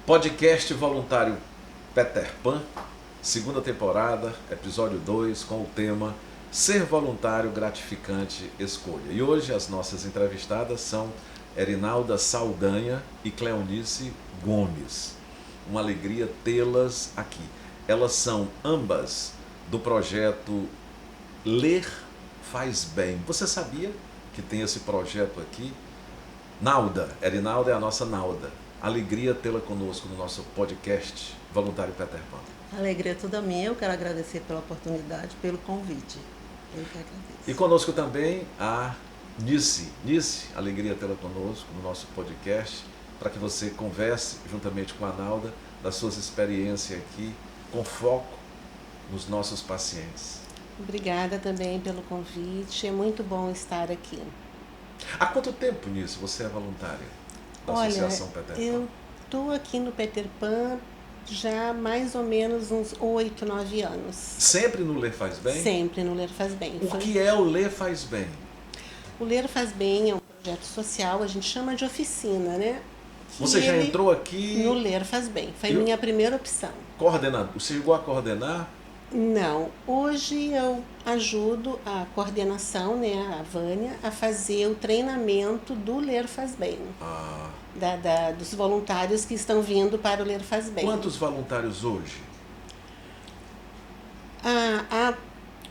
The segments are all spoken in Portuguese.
Podcast voluntário Peter Pan, segunda temporada, episódio 2, com o tema Ser voluntário, gratificante escolha. E hoje as nossas entrevistadas são Erinalda Saldanha e Cleonice Gomes. Uma alegria tê-las aqui. Elas são ambas do projeto Ler Faz Bem. Você sabia que tem esse projeto aqui? Nalda, Erinalda é a nossa Nalda. Alegria tê-la conosco no nosso podcast Voluntário Peter Pan. A alegria é toda minha, eu quero agradecer pela oportunidade, pelo convite. Eu que agradeço. E conosco também a Nice. Nice, alegria tê-la conosco no nosso podcast, para que você converse juntamente com a Nalda das suas experiências aqui, com foco nos nossos pacientes. Obrigada também pelo convite, é muito bom estar aqui. Há quanto tempo, Nice, você é voluntária da Associação Peter Pan? Eu estou aqui no Peter Pan já há mais ou menos uns 8, 9 anos. Sempre no Ler Faz Bem? Sempre no Ler Faz Bem. O que é o Ler Faz Bem? O Ler Faz Bem é um projeto social, a gente chama de oficina, né? Você já entrou aqui... No Ler Faz Bem, foi minha primeira opção. Coordenador, você chegou a coordenar? Não, hoje eu ajudo a coordenação, né, a Vânia, a fazer o treinamento do Ler Faz Bem. Dos voluntários que estão vindo para o Ler Faz Bem. Quantos voluntários hoje? A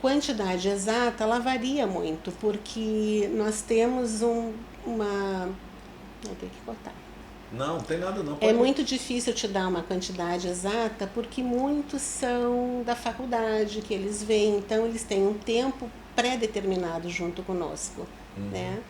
quantidade exata, ela varia muito, porque nós temos Vou ter que cortar. Não tem nada não. É muito difícil te dar uma quantidade exata, porque muitos são da faculdade, que eles vêm, então eles têm um tempo pré-determinado junto conosco, né?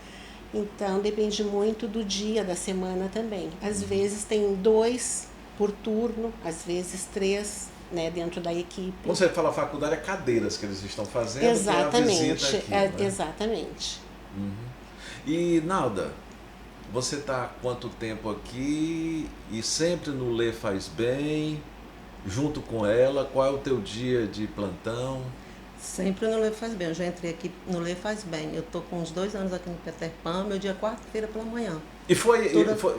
Então depende muito do dia da semana também. Às vezes tem 2 por turno, às vezes 3, né, dentro da equipe. Quando você fala faculdade, é cadeiras que eles estão fazendo. Exatamente, aqui, né? Exatamente. E Nalda, você está há quanto tempo aqui e sempre no Ler Faz Bem, junto com ela? Qual é o teu dia de plantão? Sempre no Ler Faz Bem. Eu já entrei aqui no Ler Faz Bem. Eu estou com uns 2 anos aqui no Peter Pan, meu dia é quarta-feira pela manhã. E foi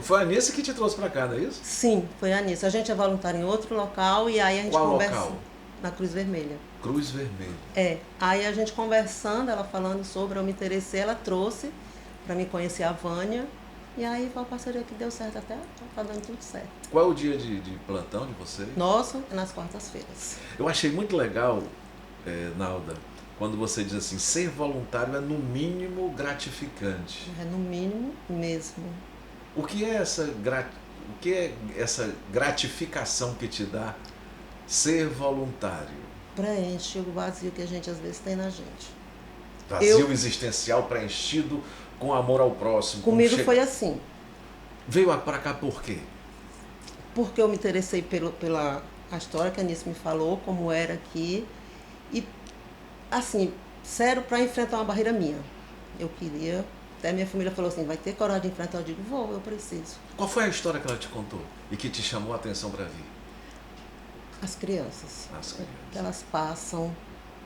a Anice que te trouxe para cá, não é isso? Sim, foi a Anice. A gente é voluntário em outro local e aí a gente conversa... Qual local? Na Cruz Vermelha. Cruz Vermelha. É. Aí a gente conversando, ela falando sobre, eu me interessei, ela trouxe para me conhecer a Vânia. E aí foi uma parceria que deu certo até, tá dando tudo certo. Qual é o dia de plantão de vocês? Nosso é nas quartas-feiras. Eu achei muito legal, Nalda, quando você diz assim, ser voluntário é no mínimo gratificante. É no mínimo mesmo. O que é essa gratificação que te dá ser voluntário? Preenche o vazio que a gente às vezes tem na gente. Vazio existencial preenchido com amor ao próximo. Comigo foi assim. Veio para cá por quê? Porque eu me interessei pela a história que a Anice me falou, como era aqui. E, assim, sério, para enfrentar uma barreira minha. Eu queria... Até minha família falou assim, vai ter coragem de enfrentar? Eu digo, vou, eu preciso. Qual foi a história que ela te contou e que te chamou a atenção para vir? As crianças. As crianças. Elas passam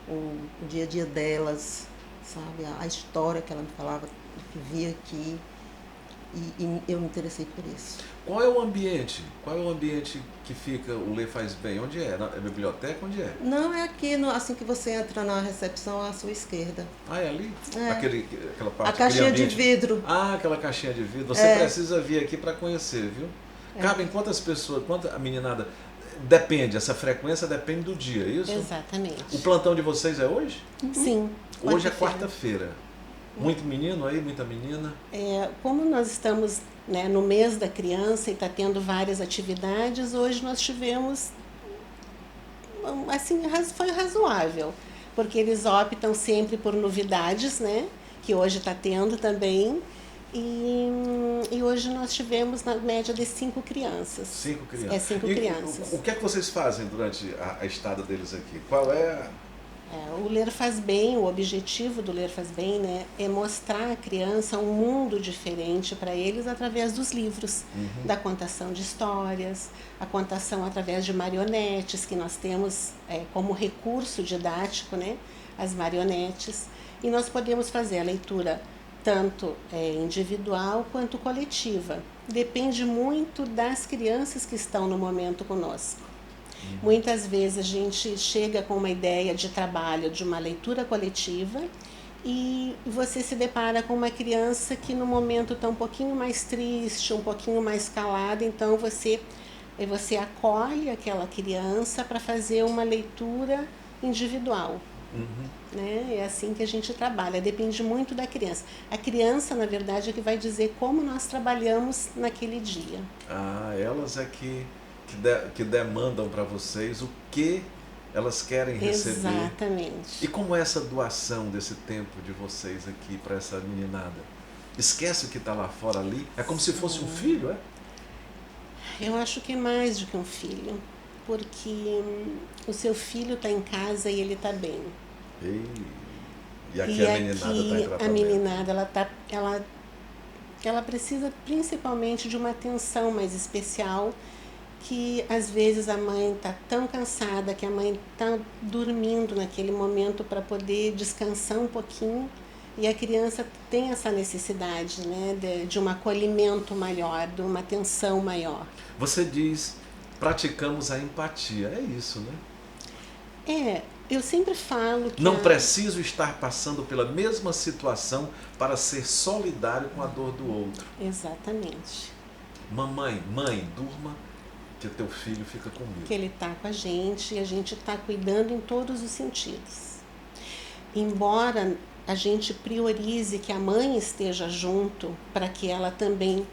o dia a dia delas, sabe? A história que ela me falava, que via aqui, e eu me interessei por isso. Qual é o ambiente? Qual é o ambiente que fica o Ler Faz Bem? Onde é? Na biblioteca? Onde é? Não, é aqui, assim que você entra na recepção, à sua esquerda. Ah, é ali? É. Aquela parte, a caixinha de vidro. Ah, aquela caixinha de vidro. Você precisa vir aqui para conhecer, viu? Cabem quantas pessoas, a meninada... Depende, essa frequência depende do dia, é isso? Exatamente. O plantão de vocês é hoje? Sim. Hoje é quarta-feira. Muito menino aí, muita menina? Como nós estamos, né, no mês da criança e está tendo várias atividades, hoje nós tivemos, assim, foi razoável, porque eles optam sempre por novidades, né, que hoje está tendo também, e hoje nós tivemos na média de 5 crianças. 5 crianças. 5 crianças. O que é que vocês fazem durante a estada deles aqui? Qual é o Ler Faz Bem, o objetivo do Ler Faz Bem, né, é mostrar à criança um mundo diferente para eles através dos livros, da contação de histórias, a contação através de marionetes, que nós temos como recurso didático, né, as marionetes, e nós podemos fazer a leitura tanto individual quanto coletiva. depende muito das crianças que estão no momento conosco. Muitas vezes a gente chega com uma ideia de trabalho, de uma leitura coletiva, e você se depara com uma criança que no momento está um pouquinho mais triste, um pouquinho mais calada, então você acolhe aquela criança para fazer uma leitura individual. Né? É assim que a gente trabalha, depende muito da criança. A criança, na verdade, é que vai dizer como nós trabalhamos naquele dia. Elas é que demandam para vocês o que elas querem receber. Exatamente. E como é essa doação desse tempo de vocês aqui para essa meninada? Esquece o que está lá fora ali? É como se fosse um filho, é? Eu acho que é mais do que um filho, porque o seu filho está em casa e ele está bem. E aqui a meninada está em tratamento. A meninada, ela precisa principalmente de uma atenção mais especial, que às vezes a mãe está tão cansada, que a mãe está dormindo naquele momento para poder descansar um pouquinho, e a criança tem essa necessidade, né, de um acolhimento maior, de uma atenção maior. Você diz, praticamos a empatia, é isso, né? Eu sempre falo que... Não preciso estar passando pela mesma situação para ser solidário com a dor do outro. Exatamente. Mãe, durma, que o teu filho fica comigo. Que ele está com a gente e a gente está cuidando em todos os sentidos. Embora a gente priorize que a mãe esteja junto para que ela também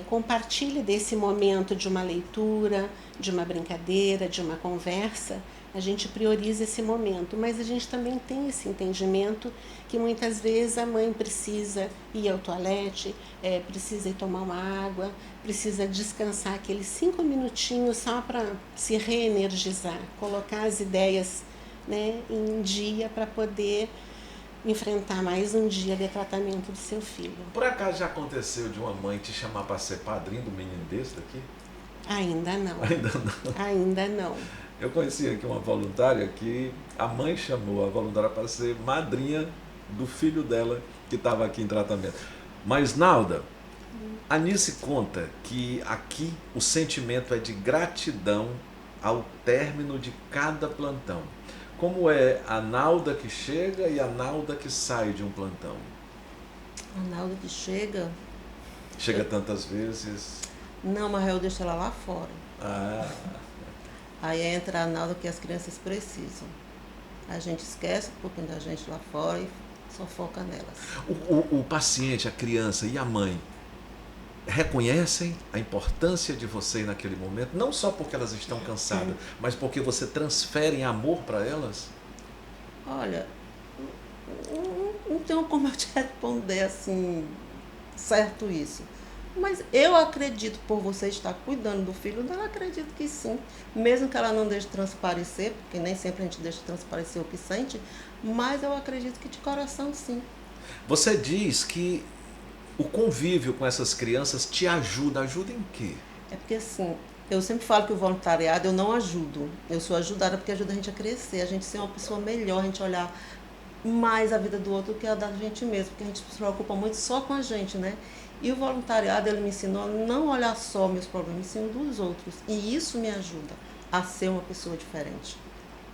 compartilhe desse momento de uma leitura, de uma brincadeira, de uma conversa, a gente prioriza esse momento, mas a gente também tem esse entendimento que muitas vezes a mãe precisa ir ao toalete, precisa ir tomar uma água, precisa descansar aqueles 5 minutinhos só para se reenergizar, colocar as ideias, né, em dia para poder enfrentar mais um dia de tratamento do seu filho. Por acaso já aconteceu de uma mãe te chamar para ser padrinho do menino desse daqui? Ainda não. Ainda não? Ainda não. Eu conheci aqui uma voluntária que a mãe chamou a voluntária para ser madrinha do filho dela que estava aqui em tratamento. Mas, Nalda, a Anice conta que aqui o sentimento é de gratidão ao término de cada plantão. Como é a Nalda que chega e a Nalda que sai de um plantão? A Nalda que chega... Chega tantas vezes? Não, mas eu deixo ela lá fora. Aí entra a Nalda que as crianças precisam. A gente esquece um pouquinho da gente lá fora e só foca nelas. O paciente, a criança e a mãe reconhecem a importância de você naquele momento, não só porque elas estão cansadas, mas porque você transfere amor para elas? Olha, não tenho como eu te responder assim, certo isso. Mas eu acredito, por você estar cuidando do filho dela, acredito que sim. Mesmo que ela não deixe transparecer, porque nem sempre a gente deixa transparecer o que sente, mas eu acredito que de coração sim. Você diz que o convívio com essas crianças te ajuda. Ajuda em quê? É porque assim, eu sempre falo que o voluntariado eu não ajudo. Eu sou ajudada porque ajuda a gente a crescer, a gente ser uma pessoa melhor, a gente olhar mais a vida do outro do que a da gente mesmo, porque a gente se preocupa muito só com a gente, né? E o voluntariado, ele me ensinou a não olhar só meus problemas, sim dos outros. E isso me ajuda a ser uma pessoa diferente.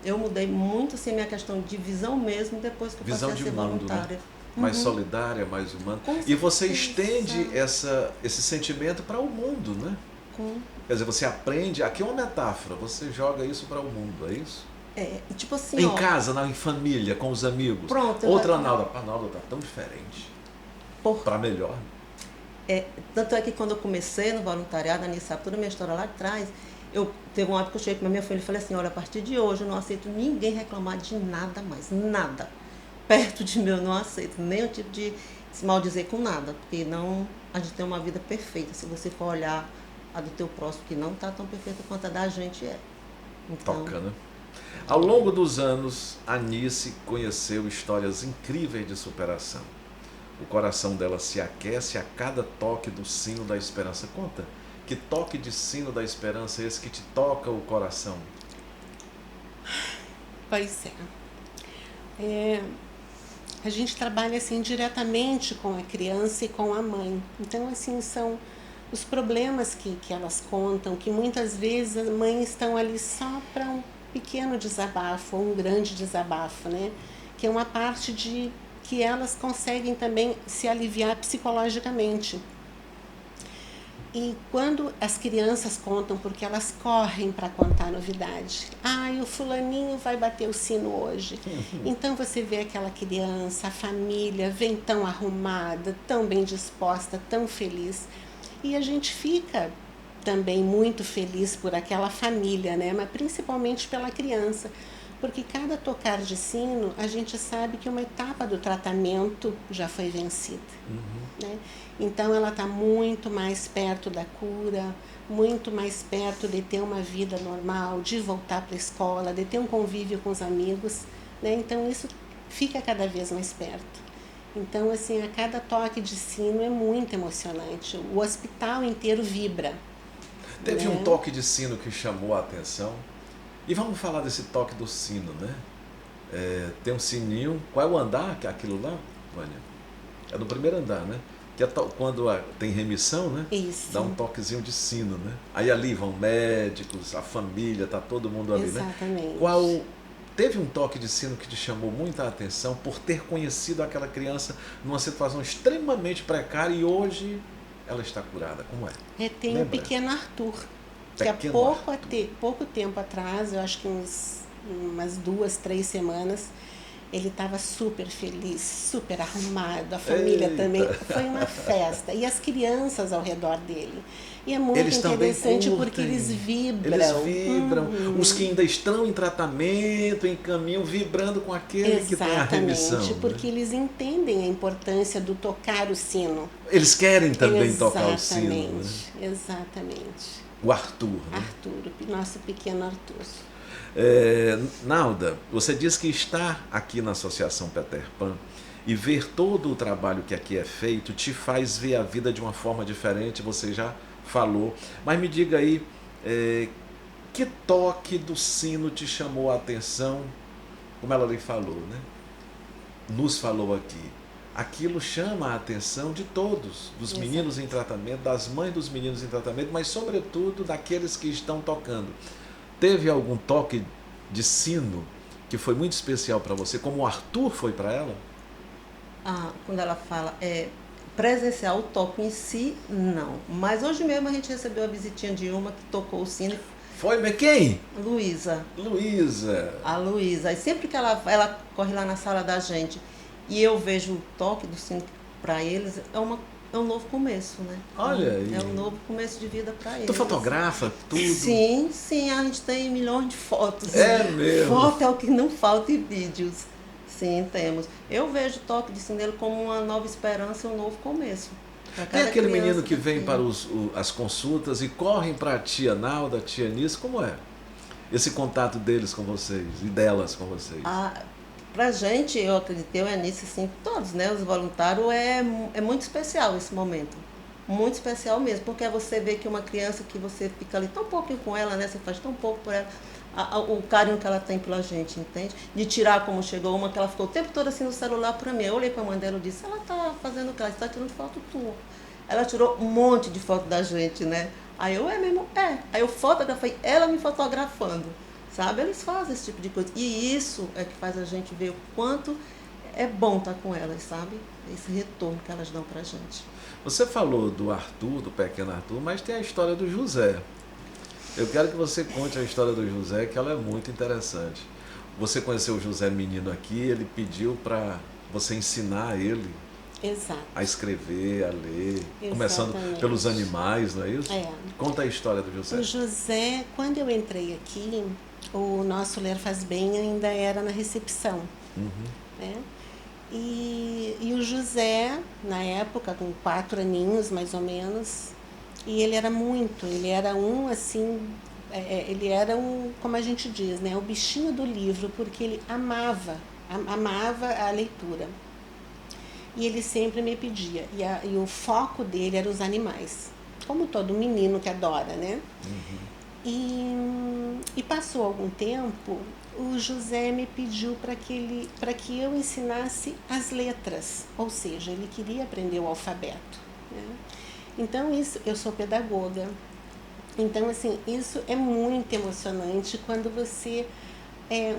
Eu mudei muito assim, minha questão de visão mesmo depois que eu passei a ser voluntária. Né? Mais solidária, mais humana. E você estende esse sentimento para o mundo, né? Quer dizer, você aprende, aqui é uma metáfora, você joga isso para o mundo, é isso? Tipo assim, em casa, em família, com os amigos. Pronto. Outra Nalda, a Nalda está tão diferente. Para melhor. Tanto é que quando eu comecei no voluntariado, a Anice sabe toda a minha história lá atrás, teve uma época que eu cheguei para minha filha e falei assim, olha, a partir de hoje eu não aceito ninguém reclamar de nada mais, nada. Perto de mim eu não aceito nenhum tipo de se maldizer com nada, porque não, a gente tem uma vida perfeita, se você for olhar a do teu próximo, que não está tão perfeita quanto a da gente é. Então, toca, né? Ao longo dos anos, a Anice conheceu histórias incríveis de superação. O coração dela se aquece a cada toque do sino da esperança. Conta, que toque de sino da esperança é esse que te toca o coração? Pois a gente trabalha assim diretamente com a criança e com a mãe. Então, assim, são os problemas que elas contam, que muitas vezes as mães estão ali só para um pequeno desabafo ou um grande desabafo, né? Que é uma parte de que elas conseguem também se aliviar psicologicamente. E quando as crianças contam, porque elas correm para contar novidade. O fulaninho vai bater o sino hoje. Então você vê aquela criança, a família, vem tão arrumada, tão bem disposta, tão feliz. E a gente fica também muito feliz por aquela família, né? Mas principalmente pela criança. Porque cada tocar de sino, a gente sabe que uma etapa do tratamento já foi vencida. Né? Então ela está muito mais perto da cura, muito mais perto de ter uma vida normal, de voltar para a escola, de ter um convívio com os amigos. Né? Então isso fica cada vez mais perto. Então, assim, a cada toque de sino é muito emocionante. O hospital inteiro vibra. Teve um toque de sino que chamou a atenção. E vamos falar desse toque do sino, né? Tem um sininho. Qual é o andar que é aquilo lá, Vânia? É no primeiro andar, né? Que é quando tem remissão, né? Isso. Dá um toquezinho de sino, né? Aí ali vão médicos, a família, tá todo mundo ali, Exatamente. né? Teve um toque de sino que te chamou muita atenção por ter conhecido aquela criança numa situação extremamente precária e hoje ela está curada. Como é? Tem o pequeno Arthur, que há pouco tempo atrás, eu acho que umas 2, 3 semanas, ele estava super feliz, super arrumado, a família também. Foi uma festa. E as crianças ao redor dele. E é muito interessante porque eles vibram. Eles vibram. Os que ainda estão em tratamento, em caminho, vibrando com aquele que tem a remissão. Exatamente, porque eles entendem a importância do tocar o sino. Eles querem também tocar o sino. Né? Exatamente. O Arthur. Né? Arthur, o nosso pequeno Arthur. Nalda, você diz que estar aqui na Associação Peter Pan e ver todo o trabalho que aqui é feito te faz ver a vida de uma forma diferente, você já falou. Mas me diga aí, que toque do sino te chamou a atenção, como ela lhe falou, né? Nos falou aqui. Aquilo chama a atenção de todos, dos meninos em tratamento, das mães dos meninos em tratamento, mas sobretudo daqueles que estão tocando. Teve algum toque de sino que foi muito especial para você, como o Arthur foi para ela? Quando ela fala presencial, o toque em si, não. Mas hoje mesmo a gente recebeu a visitinha de uma que tocou o sino. Foi, mas quem? Luísa. A Luísa. E sempre que ela corre lá na sala da gente e eu vejo o toque do sino para eles, é um novo começo, né? Olha aí. É um novo começo de vida para eles. Tu fotografa tudo? Sim, a gente tem milhões de fotos. É mesmo? Foto é o que não falta e vídeos. Sim, temos. Eu vejo o toque de sino dele como uma nova esperança e um novo começo. Tem aquele menino que vem para as consultas e correm para a tia Nalda, a tia Nice, como é? Esse contato deles com vocês e delas com vocês? Pra gente, eu acredito, eu e a Nice, assim, todos, né, os voluntários, é muito especial esse momento. Muito especial mesmo, porque você vê que uma criança que você fica ali tão pouquinho com ela, né, você faz tão pouco por ela, o carinho que ela tem pela gente, entende? De tirar como chegou uma que ela ficou o tempo todo assim no celular pra mim. Eu olhei pra mãe dela e disse, ela tá fazendo o que? Ela está tirando foto tua. Ela tirou um monte de foto da gente, né? Aí eu, mesmo? Aí eu fotografei ela me fotografando. Sabe? Eles fazem esse tipo de coisa. E isso é que faz a gente ver o quanto é bom estar com elas, sabe? Esse retorno que elas dão pra gente. Você falou do Arthur, do pequeno Arthur, mas tem a história do José. Eu quero que você conte a história do José, que ela é muito interessante. Você conheceu o José menino aqui, ele pediu para você ensinar ele a escrever, a ler, começando pelos animais, não é isso? Conta a história do José. O José, quando eu entrei aqui, o nosso Ler Faz Bem ainda era na recepção. Né? E o José, na época, com 4 aninhos mais ou menos, e ele era como a gente diz, né, o bichinho do livro, porque ele amava a leitura. E ele sempre me pedia, e o foco dele era os animais, como todo menino que adora, né? E passou algum tempo, o José me pediu para que eu ensinasse as letras, ou seja, ele queria aprender o alfabeto, né? Então, isso, eu sou pedagoga. Então, assim, isso é muito emocionante quando você,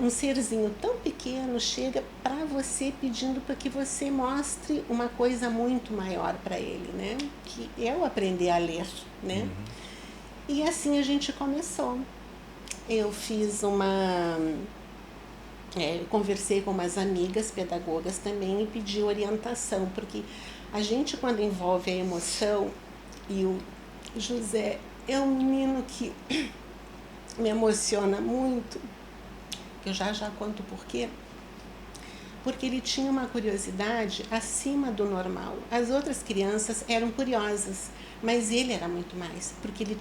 um serzinho tão pequeno chega para você pedindo para que você mostre uma coisa muito maior para ele, né? Que é o aprender a ler, né? E assim a gente começou. Eu fiz conversei com umas amigas pedagogas também e pedi orientação, porque a gente, quando envolve a emoção, e o José é um menino que me emociona muito, eu já conto por quê. Porque ele tinha uma curiosidade acima do normal. As outras crianças eram curiosas, mas ele era muito mais, porque ele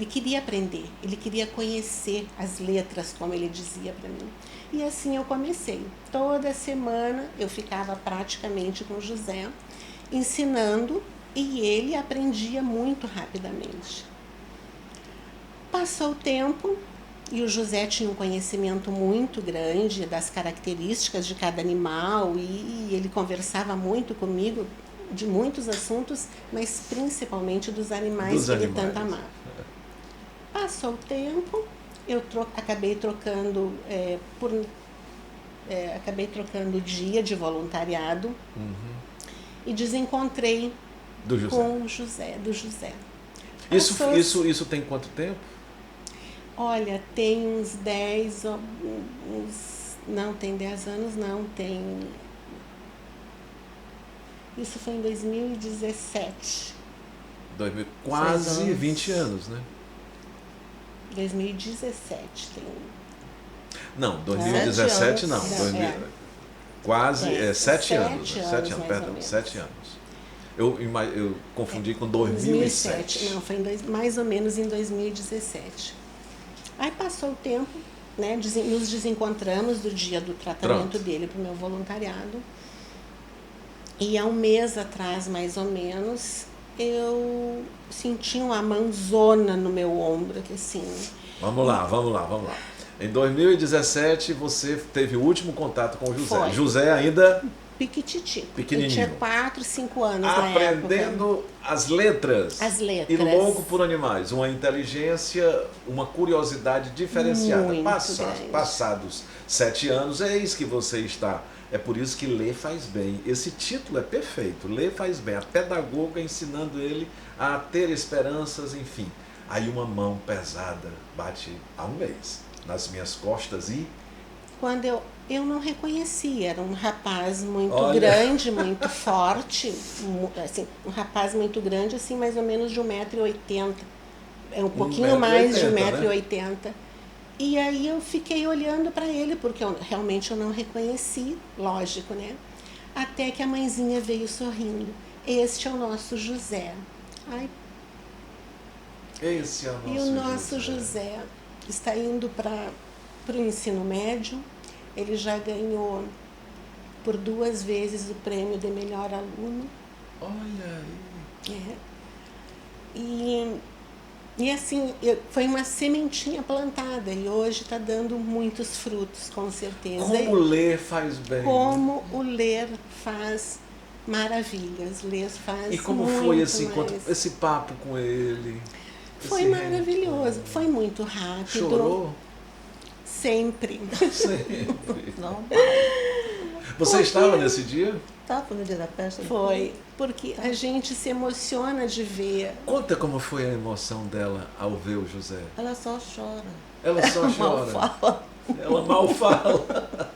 queria aprender, ele queria conhecer as letras, como ele dizia para mim. E assim eu comecei. Toda semana eu ficava praticamente com o José, ensinando, e ele aprendia muito rapidamente. Passou o tempo, e o José tinha um conhecimento muito grande das características de cada animal, e ele conversava muito comigo de muitos assuntos, mas principalmente dos animais que ele tanto amava. Passou o tempo, eu acabei trocando o dia de voluntariado e desencontrei com o José, do José. Isso tem quanto tempo? Olha, tem uns 10, não tem 10 anos, não, tem... Isso foi em 2017. Quase 20 anos, né? 2017 tem... Não, 2017 não. Quase 7 anos. 7 anos. Eu confundi com 2007. Não, foi mais ou menos em 2017. Aí passou o tempo, né, nos desencontramos do dia do tratamento dele para o meu voluntariado. E há um mês atrás, mais ou menos, eu senti uma mãozona no meu ombro, que assim... Vamos lá. Em 2017, você teve o último contato com o José. Foi. José ainda... Piquititico. Pequenininho. Ele tinha 4, 5 anos na época. Aprendendo as letras. As letras. E louco por animais. Uma inteligência, uma curiosidade diferenciada. Muito Passados 7 anos, é isso que você está. É por isso que ler faz bem. Esse título é perfeito. Ler faz bem. A pedagoga ensinando ele a ter esperanças, enfim. Aí uma mão pesada bate há um mês nas minhas costas e... Quando eu não reconheci, era um rapaz muito grande, muito forte, assim, um rapaz muito grande, assim, mais ou menos de 1,80 m, um pouquinho mais de 1,80 m. Né? E aí eu fiquei olhando para ele, porque realmente eu não reconheci, lógico, né? Até que a mãezinha veio sorrindo. Este é o nosso José. Ai, esse é o nosso José. E o nosso José está indo para o ensino médio. Ele já ganhou por 2 vezes o prêmio de melhor aluno. Olha aí. E assim, foi uma sementinha plantada e hoje está dando muitos frutos, com certeza. Como ler faz bem. Como o ler faz maravilhas. Ler faz. E como foi esse papo com ele? Foi maravilhoso, foi muito rápido. Chorou? Sempre. Não. Você estava nesse dia? Estava no dia da festa? Foi, porque a gente se emociona de ver. Conta como foi a emoção dela ao ver o José. Ela só chora. Ela só chora. Mal fala. Ela mal fala.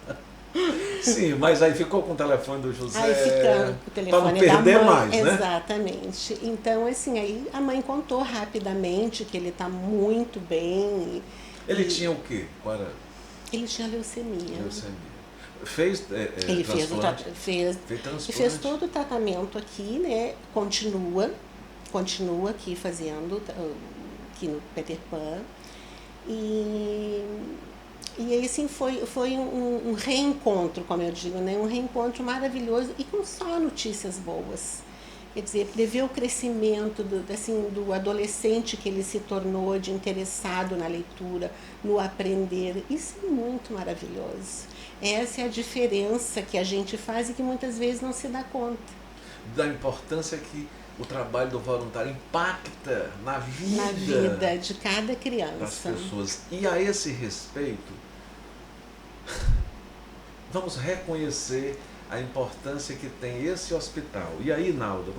Sim, mas aí ficou com o telefone do José. Aí ficando com o telefone para não perder da mãe, mais, né? Exatamente. Então, assim, aí a mãe contou rapidamente que ele está muito bem. Ele tinha o quê? Ele tinha leucemia. Fez ele transplante? Fez todo o tratamento aqui, né? Continua aqui fazendo, aqui no Peter Pan. E aí, assim, foi um reencontro, como eu digo, né? Um reencontro maravilhoso e com só notícias boas. Quer dizer, de ver o crescimento do adolescente que ele se tornou, de interessado na leitura, no aprender. Isso é muito maravilhoso. Essa é a diferença que a gente faz e que muitas vezes não se dá conta. Da importância que o trabalho do voluntário impacta na vida de cada criança. das pessoas. E a esse respeito, vamos reconhecer a importância que tem esse hospital. E aí, Nalda,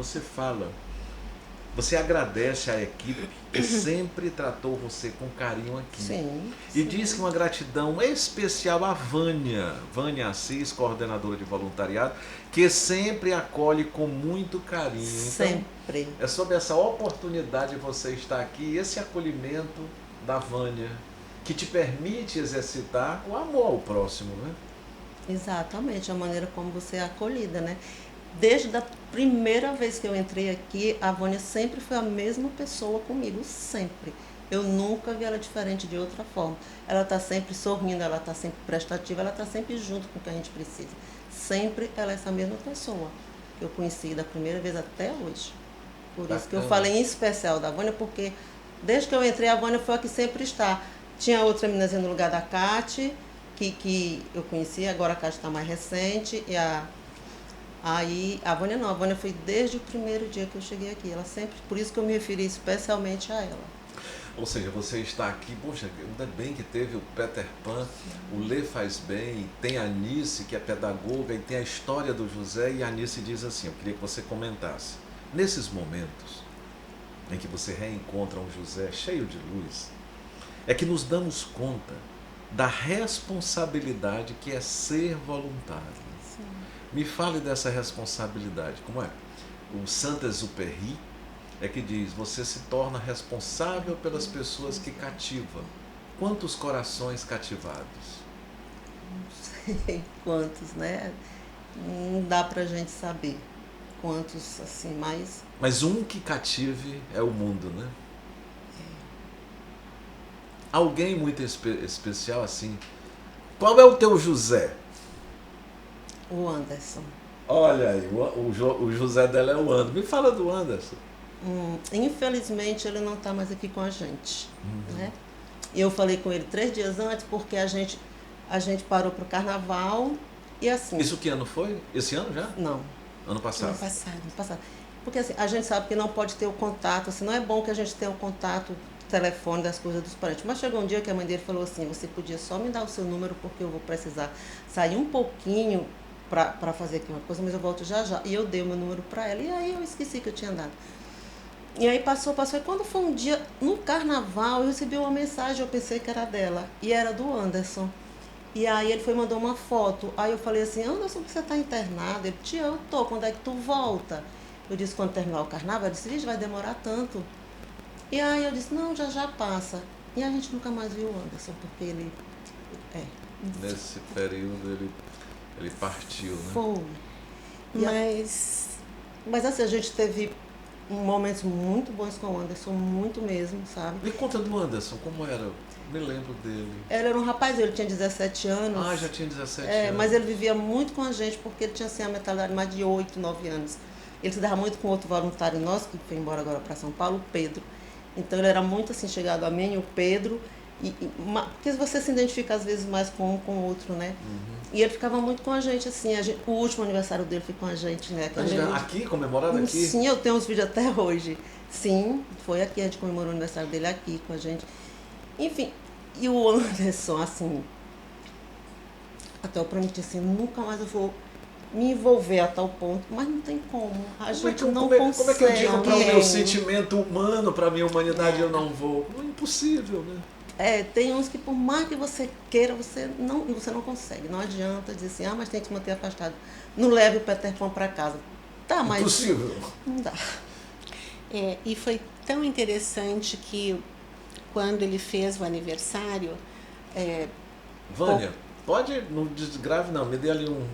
você agradece à equipe que sempre tratou você com carinho aqui. Sim. E sim. diz que uma gratidão especial à Vânia Assis, coordenadora de voluntariado, que sempre acolhe com muito carinho. Sempre. Então, é sobre essa oportunidade de você estar aqui, esse acolhimento da Vânia, que te permite exercitar o amor ao próximo, né? Exatamente, a maneira como você é acolhida, né? Desde a primeira vez que eu entrei aqui, a Vânia sempre foi a mesma pessoa comigo, sempre. Eu nunca vi ela diferente de outra forma. Ela está sempre sorrindo, ela está sempre prestativa, ela está sempre junto com o que a gente precisa. Sempre ela é essa mesma pessoa que eu conheci da primeira vez até hoje. Por isso que eu falei em especial da Vânia, porque desde que eu entrei, a Vânia foi a que sempre está. Tinha outra meninazinha no lugar da Cate, que eu conheci, agora a Cate está mais recente, e aí a Vânia não, a Vânia foi desde o primeiro dia que eu cheguei aqui, ela sempre, por isso que eu me referi especialmente a ela. Ou seja, você está aqui, poxa, ainda bem que teve o Peter Pan, o Lê Faz Bem, tem a Anice, que é pedagoga, e tem a história do José, e a Anice diz assim, eu queria que você comentasse, nesses momentos em que você reencontra um José cheio de luz, é que nos damos conta da responsabilidade que é ser voluntário. Sim. Me fale dessa responsabilidade, como é? O Saint-Exupéry é que diz, você se torna responsável pelas pessoas que cativa. Quantos corações cativados? Não sei quantos, né? Não dá pra gente saber quantos, assim, Mas um que cative é o mundo, né? Alguém muito especial assim. Qual é o teu José? O Anderson. Olha aí, o José dela é o Anderson. Me fala do Anderson. Infelizmente ele não está mais aqui com a gente, né? E eu falei com ele 3 dias antes porque a gente parou para o carnaval e assim... Isso que ano foi? Esse ano já? Não. Ano passado? Ano passado. Porque assim, a gente sabe que não pode ter o contato, assim, não é bom que a gente tenha o contato telefone das coisas dos parentes. Mas chegou um dia que a mãe dele falou assim, você podia só me dar o seu número porque eu vou precisar sair um pouquinho para fazer aqui uma coisa, mas eu volto já já. E eu dei o meu número para ela e aí eu esqueci que eu tinha dado. E aí passou. E quando foi um dia, no carnaval, eu recebi uma mensagem, eu pensei que era dela. E era do Anderson. E aí ele foi e mandou uma foto. Aí eu falei assim, Anderson, você está internado? Ele, tia, eu tô, quando é que tu volta? Eu disse, quando terminar o carnaval, eu disse, vixe, vai demorar tanto. E aí eu disse, não, já passa. E a gente nunca mais viu o Anderson, porque ele... Nesse período ele partiu, né? Foi. Mas assim, a gente teve momentos muito bons com o Anderson, muito mesmo, sabe? Me conta do Anderson, como era? Me lembro dele. Ele era um rapaz, ele tinha 17 anos. Ah, já tinha 17 anos. Mas ele vivia muito com a gente, porque ele tinha assim, a mentalidade de mais de 8, 9 anos. Ele se dava muito com outro voluntário nosso, que foi embora agora para São Paulo, o Pedro. Então ele era muito assim, chegado a mim, o Pedro, porque você se identifica às vezes mais com um com o outro, né? E ele ficava muito com a gente, assim, o último aniversário dele foi com a gente, né? Aqui, comemorado aqui? Sim, eu tenho uns vídeos até hoje. Sim, foi aqui, a gente comemorou o aniversário dele aqui com a gente. Enfim, e o Anderson, assim, até eu prometi assim, nunca mais eu vou me envolver a tal ponto, mas não tem como. A gente não consegue. Como é que eu digo para o meu sentimento humano, para a minha humanidade, eu não vou? É impossível, né? Tem uns que por mais que você queira, você não consegue. Não adianta dizer assim, mas tem que se manter afastado. Não leve o Peter Pan para casa. Tá, mas... Impossível. Não dá. E foi tão interessante que quando ele fez o aniversário... Vânia, pode, não desgrave não, me dê ali um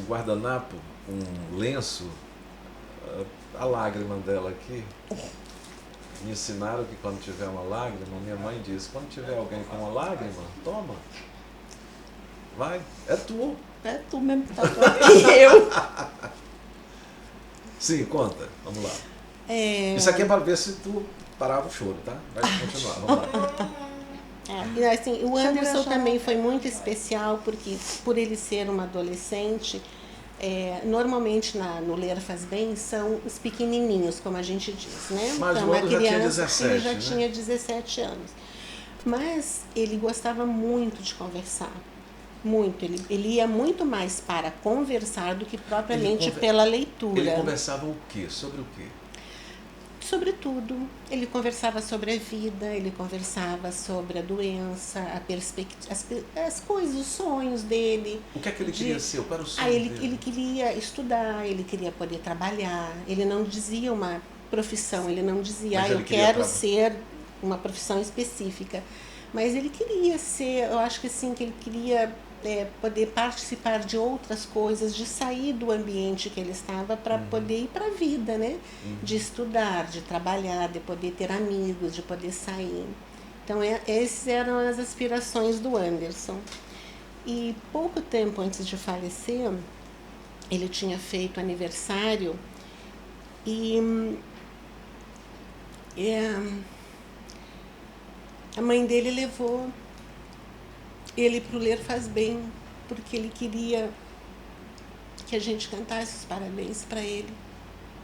guardanapo, um lenço, a lágrima dela aqui. Me ensinaram que quando tiver uma lágrima, minha mãe disse, quando tiver alguém com uma lágrima, toma, vai, é tu. É tu mesmo que tá aqui, eu. Sim, conta, vamos lá. Isso aqui é para ver se tu parava o choro, tá? Vai continuar, vamos lá. Assim, o Anderson também foi muito especial, porque por ele ser um adolescente, Normalmente no Ler Faz Bem são os pequenininhos, como a gente diz, né? Mas então, o a Ando já tinha criança 17, ele já né? tinha 17 anos. Mas ele gostava muito de conversar. Muito. Ele ia muito mais para conversar do que propriamente pela leitura. Ele conversava o quê? Sobre o quê? Sobre tudo. Ele conversava sobre a vida, ele conversava sobre a doença, a perspectiva, as coisas, os sonhos dele. O que é que ele queria ser? Qual era o sonho dele? Ele queria estudar, ele queria poder trabalhar. Ele não dizia uma profissão, ele não dizia, eu quero ser uma profissão específica. Mas ele queria ser, eu acho que sim, que ele queria poder participar de outras coisas, de sair do ambiente que ele estava para poder ir para a vida, né? De estudar, de trabalhar, de poder ter amigos, de poder sair. Então, essas eram as aspirações do Anderson. E pouco tempo antes de falecer, ele tinha feito aniversário e a mãe dele levou ele para o Ler Faz Bem, porque ele queria que a gente cantasse os parabéns para ele.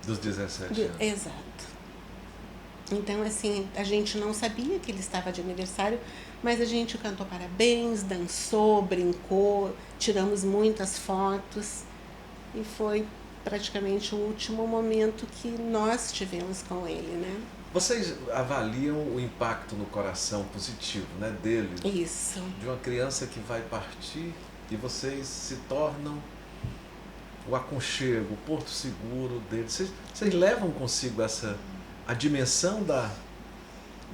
Dos 17 anos. Exato. Então, assim, a gente não sabia que ele estava de aniversário, mas a gente cantou parabéns, dançou, brincou, tiramos muitas fotos e foi praticamente o último momento que nós tivemos com ele, né? Vocês avaliam o impacto no coração positivo, né, dele? Isso. De uma criança que vai partir e vocês se tornam o aconchego, o porto seguro dele. Vocês levam consigo a dimensão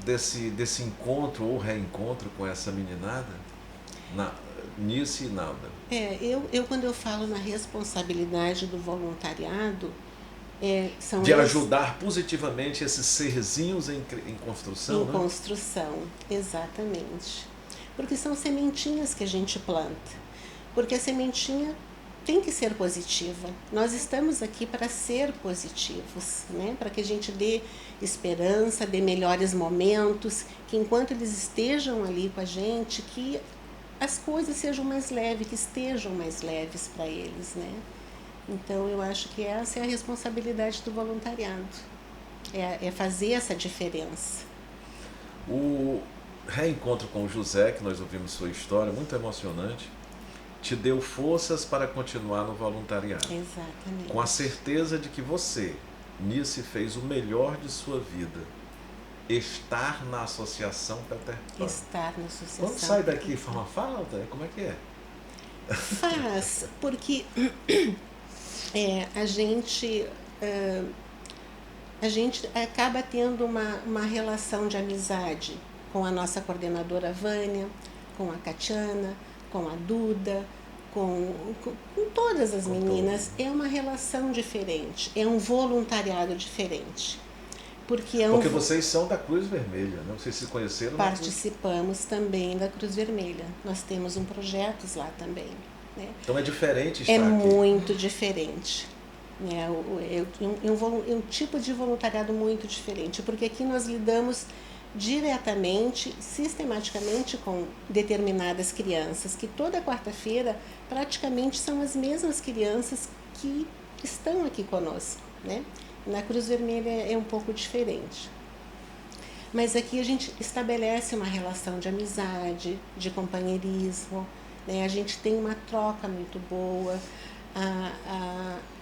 desse encontro ou reencontro com essa meninada? Nice e Nalda. Eu quando eu falo na responsabilidade do voluntariado, são de ajudar positivamente esses serzinhos em construção, em construção, exatamente. Porque são sementinhas que a gente planta. Porque a sementinha tem que ser positiva. Nós estamos aqui para ser positivos, né? Para que a gente dê esperança, dê melhores momentos, que enquanto eles estejam ali com a gente, que as coisas sejam mais leves, que estejam mais leves para eles, né? Então, eu acho que essa é a responsabilidade do voluntariado, é fazer essa diferença. O reencontro com o José, que nós ouvimos sua história, muito emocionante, te deu forças para continuar no voluntariado. Exatamente. Com a certeza de que você, Nice, fez o melhor de sua vida. Estar na Associação Peter Pan. Estar na Associação. Quando sai daqui, fala falta? Como é que é? Faz, porque a gente acaba tendo uma relação de amizade com a nossa coordenadora Vânia, com a Catiana, com a Duda, com todas as meninas. É uma relação diferente, é um voluntariado diferente. Porque vocês são da Cruz Vermelha, né? Vocês se conheceram? Participamos também da Cruz Vermelha. Nós temos projetos lá também. Né? Então é diferente estar aqui. É muito diferente. É um tipo de voluntariado muito diferente, porque aqui nós lidamos diretamente, sistematicamente com determinadas crianças, que toda quarta-feira praticamente são as mesmas crianças que estão aqui conosco, né? Na Cruz Vermelha é um pouco diferente. Mas aqui a gente estabelece uma relação de amizade, de companheirismo, né? A gente tem uma troca muito boa.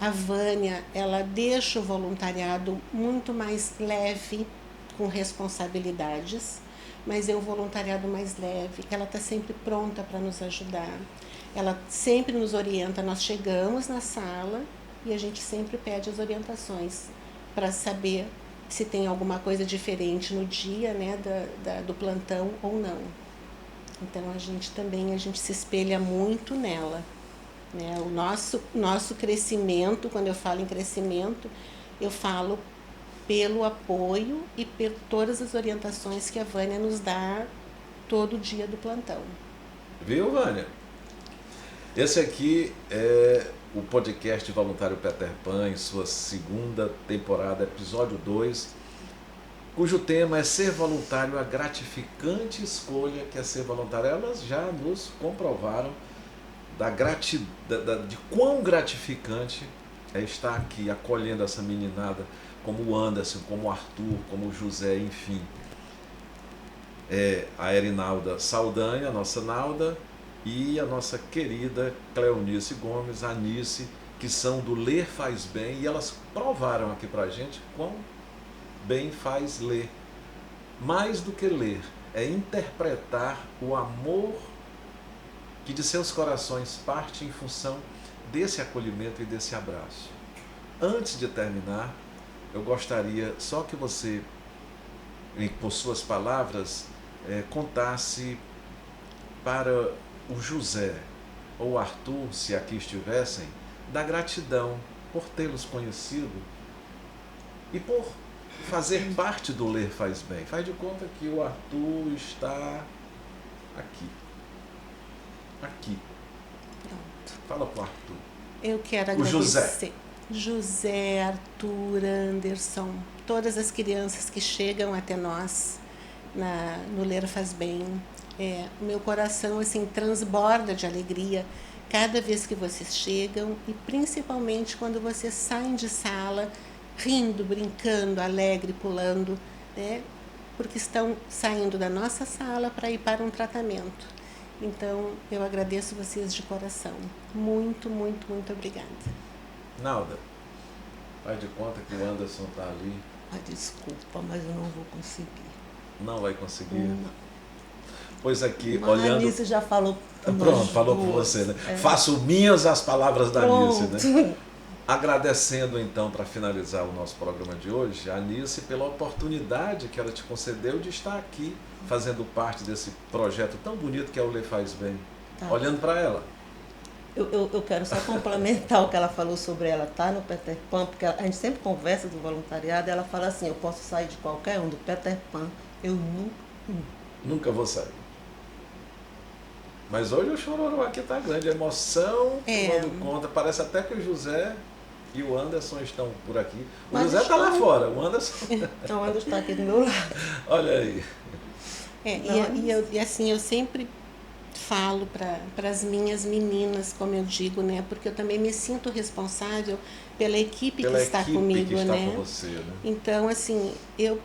A Vânia, ela deixa o voluntariado muito mais leve, com responsabilidades, mas é um voluntariado mais leve. Ela está sempre pronta para nos ajudar. Ela sempre nos orienta. Nós chegamos na sala e a gente sempre pede as orientações para saber se tem alguma coisa diferente no dia, né, do plantão ou não. Então a gente se espelha muito nela, né? O nosso crescimento, quando eu falo em crescimento, eu falo pelo apoio e por todas as orientações que a Vânia nos dá todo dia do plantão. Viu, Vânia? Esse aqui é o podcast Voluntário Peter Pan, em sua segunda temporada, episódio 2, cujo tema é ser voluntário, a gratificante escolha que é ser voluntário. Elas já nos comprovaram de quão gratificante é estar aqui acolhendo essa meninada, como o Anderson, como o Arthur, como o José, enfim. A Erinalda Saldanha, a nossa Nalda, e a nossa querida Cleonice Gomes, a Anice, que são do Ler Faz Bem, e elas provaram aqui pra gente quão bem faz ler. Mais do que ler, é interpretar o amor que de seus corações parte em função desse acolhimento e desse abraço. Antes de terminar, eu gostaria só que você, por suas palavras, contasse para o José ou o Arthur, se aqui estivessem, da gratidão por tê-los conhecido e por fazer parte do Ler Faz Bem. Faz de conta que o Arthur está aqui. Aqui. Pronto. Fala pro Arthur. Eu quero agradecer. José, Arthur, Anderson, todas as crianças que chegam até nós no Ler Faz Bem. Meu coração assim transborda de alegria cada vez que vocês chegam e principalmente quando vocês saem de sala rindo, brincando, alegre, pulando, né? Porque estão saindo da nossa sala para ir para um tratamento. Então, eu agradeço vocês de coração. Muito, muito, muito obrigada. Nalda, faz de conta que o Anderson está ali. Desculpa, mas eu não vou conseguir. Não vai conseguir? Não. Pois aqui, Mas olhando... a Anice já falou. Pronto, falou por você, né? Faço minhas as palavras da Anice, né? Agradecendo então, para finalizar o nosso programa de hoje, a Anice pela oportunidade que ela te concedeu de estar aqui fazendo parte desse projeto tão bonito que é o Ler Faz Bem. Tá. Olhando para ela. Eu quero só complementar o que ela falou sobre ela estar no Peter Pan, porque a gente sempre conversa do voluntariado, e ela fala assim, eu posso sair de qualquer um, do Peter Pan, eu nunca vou sair. Mas hoje o chororô aqui está grande, a emoção tomando conta, parece até que o José e o Anderson estão por aqui. O José está lá fora, o Anderson... Então o Anderson está aqui do meu lado. Olha aí. E assim, eu sempre falo para as minhas meninas, como eu digo, né? Porque eu também me sinto responsável pela equipe que está comigo, que está né? Com você, né? Então, assim, eu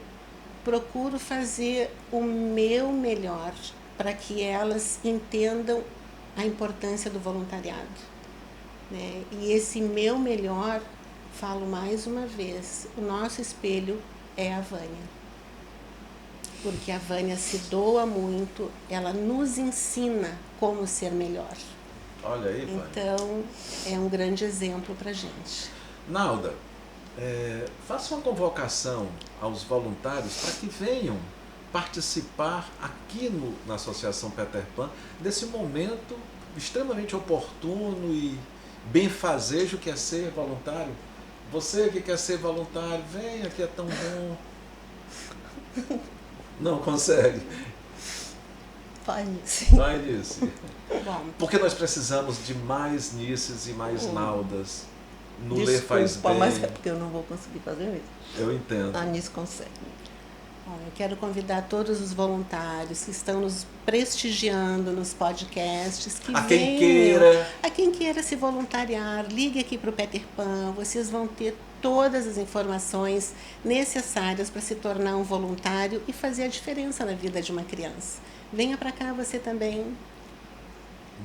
procuro fazer o meu melhor para que elas entendam a importância do voluntariado, né? E esse meu melhor, falo mais uma vez, o nosso espelho é a Vânia. Porque a Vânia se doa muito, ela nos ensina como ser melhor. Olha aí, Vânia. Então, é um grande exemplo para a gente. Nalda, faça uma convocação aos voluntários para que venham participar aqui na Associação Peter Pan desse momento extremamente oportuno e benfazejo que é ser voluntário. Você que quer ser voluntário, venha que é tão bom. Não consegue. Faz isso. Porque nós precisamos de mais Nices e mais Naldas no Ler Faz Bem. Mas é porque eu não vou conseguir fazer isso. Eu entendo. A Anice consegue. Eu quero convidar todos os voluntários que estão nos prestigiando nos podcasts, que a quem queira se voluntariar, ligue aqui para o Peter Pan, vocês vão ter todas as informações necessárias para se tornar um voluntário e fazer a diferença na vida de uma criança. Venha para cá você também.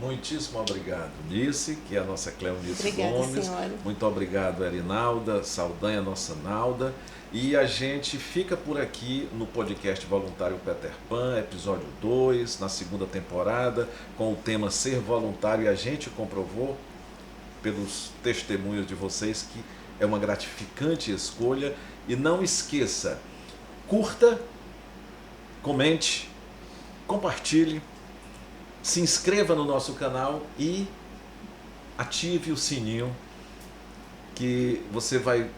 Muitíssimo obrigado, Nice, que é a nossa Cleonice Gomes. Senhora. Muito obrigado, Erinalda Saldanha, nossa Nalda. E a gente fica por aqui no podcast Voluntário Peter Pan, episódio 2, na segunda temporada, com o tema Ser Voluntário. E a gente comprovou, pelos testemunhos de vocês, que é uma gratificante escolha. E não esqueça, curta, comente, compartilhe, se inscreva no nosso canal e ative o sininho, que você vai,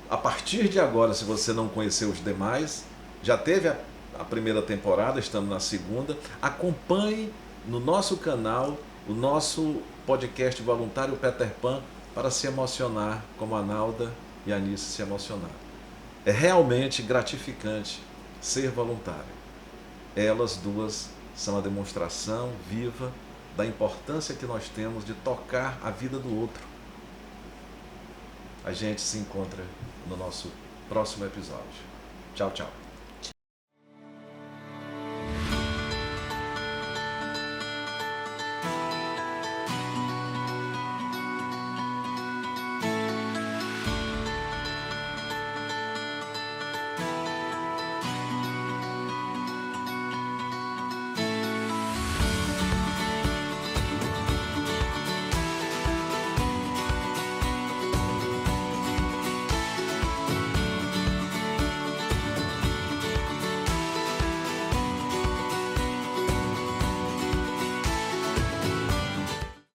a partir de agora, se você não conheceu os demais, já teve a primeira temporada, estamos na segunda, acompanhe no nosso canal o nosso podcast Voluntário Peter Pan para se emocionar como a Nalda e a Anice se emocionaram. É realmente gratificante ser voluntário. Elas duas são a demonstração viva da importância que nós temos de tocar a vida do outro. A gente se encontra no nosso próximo episódio. Tchau, tchau.